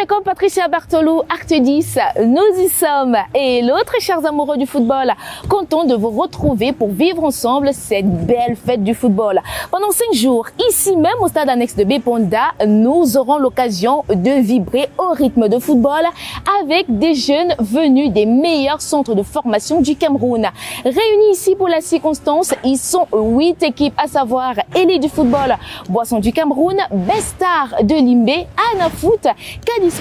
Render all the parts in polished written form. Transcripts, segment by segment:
Comme Patricia Berthelot, Acte 10, nous y sommes. Et l'autre, chers amoureux du football, content de vous retrouver pour vivre ensemble cette belle fête du football. Pendant 5 jours, ici même au stade annexe de Beponda, nous aurons l'occasion de vibrer au rythme de football avec des jeunes venus des meilleurs centres de formation du Cameroun. Réunis ici pour la circonstance, ils sont 8 équipes, à savoir Élite du football, Boisson du Cameroun, Bestar de Limbé, Anafoot, Cadisport,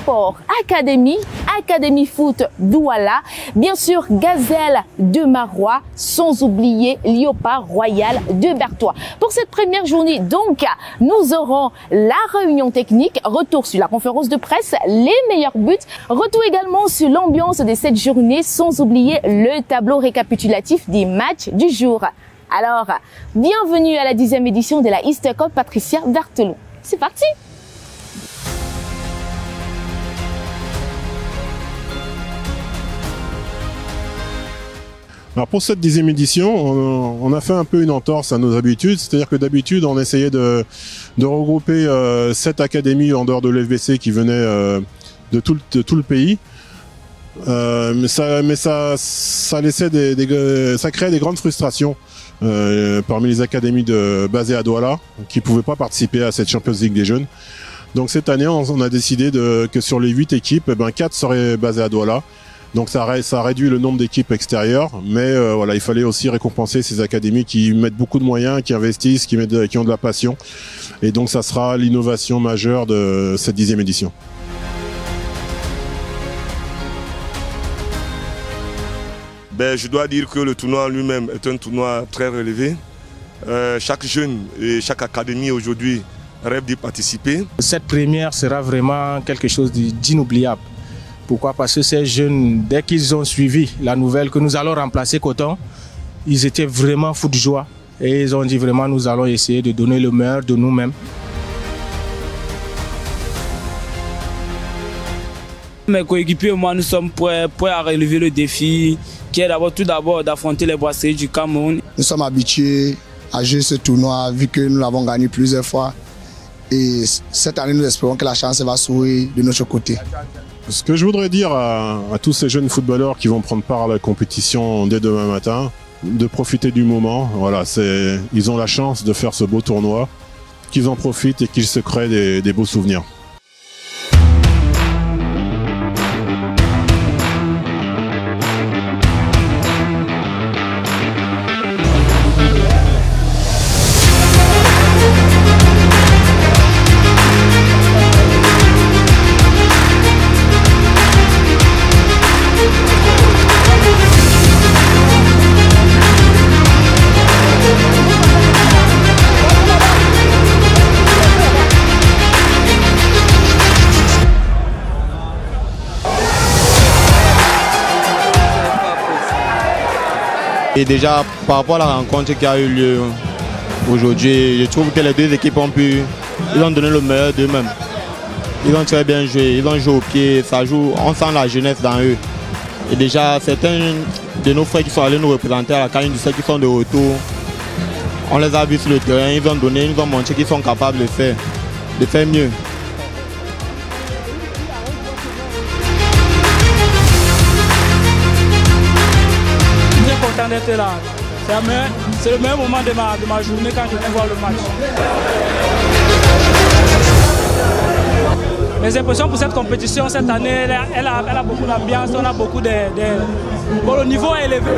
Académie Foot Douala, bien sûr Gazelle de Marois, sans oublier Léopard Royal de Berthois. Pour cette première journée, donc, nous aurons la réunion technique, retour sur la conférence de presse, les meilleurs buts, retour également sur l'ambiance de cette journée, sans oublier le tableau récapitulatif des matchs du jour. Alors, bienvenue à la 10e édition de la Easter Cup Patricia Berthelot. C'est parti! Alors pour cette 10e édition, on a fait un peu une entorse à nos habitudes, c'est-à-dire que d'habitude on essayait de regrouper 7 académies en dehors de l'FBC qui venaient de tout le pays. Mais ça laissait ça créait des grandes frustrations parmi les académies basées à Douala qui ne pouvaient pas participer à cette Champions League des jeunes. Donc cette année on a décidé que sur les 8 équipes, 4 seraient basées à Douala. Donc ça réduit le nombre d'équipes extérieures, mais voilà, il fallait aussi récompenser ces académies qui mettent beaucoup de moyens, qui investissent, qui ont de la passion. Et donc ça sera l'innovation majeure de cette 10e édition. Je dois dire que le tournoi lui-même est un tournoi très relevé. Chaque jeune et chaque académie aujourd'hui rêve d'y participer. Cette première sera vraiment quelque chose d'inoubliable. Pourquoi? Parce que ces jeunes, dès qu'ils ont suivi la nouvelle que nous allons remplacer Coton, ils étaient vraiment fous de joie. Et ils ont dit vraiment nous allons essayer de donner le meilleur de nous-mêmes. Mes coéquipiers et moi, nous sommes prêts à relever le défi qui est tout d'abord d'affronter les Boissés du Cameroun. Nous sommes habitués à jouer ce tournoi vu que nous l'avons gagné plusieurs fois. Et cette année, nous espérons que la chance va sourire de notre côté. Ce que je voudrais dire à tous ces jeunes footballeurs qui vont prendre part à la compétition dès demain matin, de profiter du moment. Voilà, ils ont la chance de faire ce beau tournoi, qu'ils en profitent et qu'ils se créent des beaux souvenirs. Et déjà, par rapport à la rencontre qui a eu lieu aujourd'hui, je trouve que les deux équipes ont donné le meilleur d'eux-mêmes. Ils ont très bien joué, ils ont joué au pied, ça joue, on sent la jeunesse dans eux. Et déjà, certains de nos frères qui sont allés nous représenter à la CAN U17 qui sont de retour, on les a vus sur le terrain, ils ont montré qu'ils sont capables de faire mieux. D'être là. C'est le meilleur moment de ma journée quand je viens voir le match. Mes impressions pour cette compétition cette année, elle a beaucoup d'ambiance, on a beaucoup Bon, le niveau est élevé.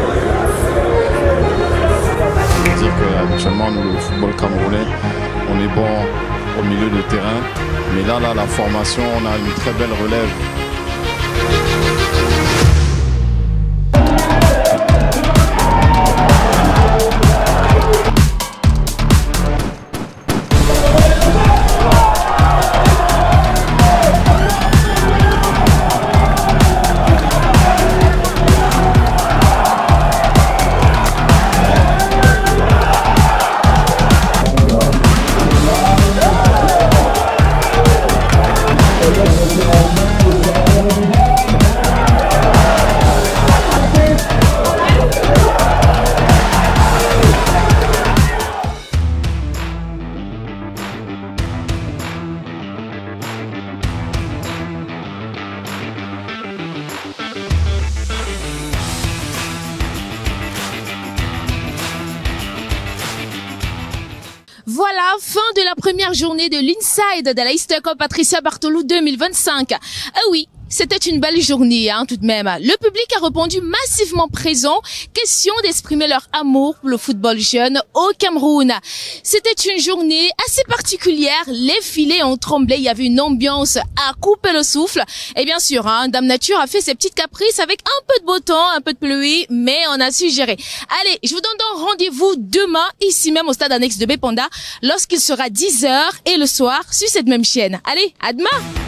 Je dis qu'habituellement, nous, le football camerounais, on est bon au milieu de terrain. Mais là, la formation, on a une très belle relève. fin de la première journée de l'Inside de la Easter Cup Patricia Bartolou 2025. Ah oui, c'était une belle journée, tout de même. Le public a répondu massivement présent. Question d'exprimer leur amour pour le football jeune au Cameroun. C'était une journée assez particulière. Les filets ont tremblé. Il y avait une ambiance à couper le souffle. Et bien sûr, Dame Nature a fait ses petites caprices avec un peu de beau temps, un peu de pluie, mais on a su gérer. Allez, je vous donne donc rendez-vous demain, ici même au stade annexe de Bépanda, lorsqu'il sera 10h et le soir sur cette même chaîne. Allez, à demain!